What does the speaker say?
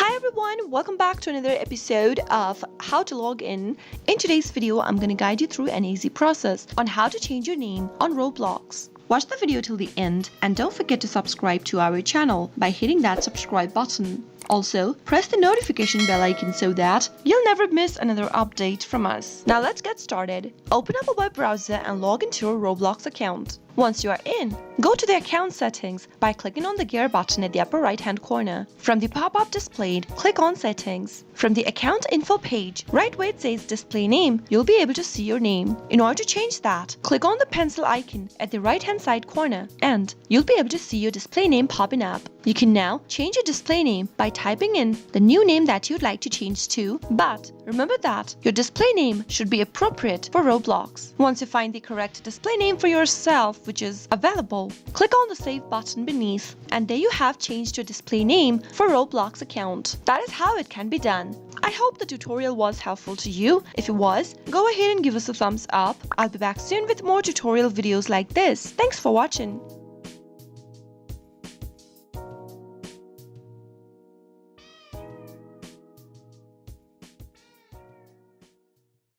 Hi everyone, welcome back to another episode of How to Log In. In today's video, I'm going to guide you through an easy process on how to change your name on Roblox. Watch the video till the end and don't forget to subscribe to our channel by hitting that subscribe button. Also, press the notification bell icon so that you'll never miss another update from us. Now let's get started. Open up a web browser and log into your Roblox account. Once you are in, go to the account settings by clicking on the gear button at the upper right hand corner. From the pop-up displayed, click on settings. From the account info page, right where it says display name, you'll be able to see your name. In order to change that, click on the pencil icon at the right hand side corner and you'll be able to see your display name popping up. You can now change your display name by typing in the new name that you'd like to change to, but remember that your display name should be appropriate for Roblox. Once you find the correct display name for yourself, which is available, click on the save button beneath and there you have changed your display name for Roblox account. That is how it can be done. I hope the tutorial was helpful to you. If it was, go ahead and give us a thumbs up. I'll be back soon with more tutorial videos like this. Thanks for watching.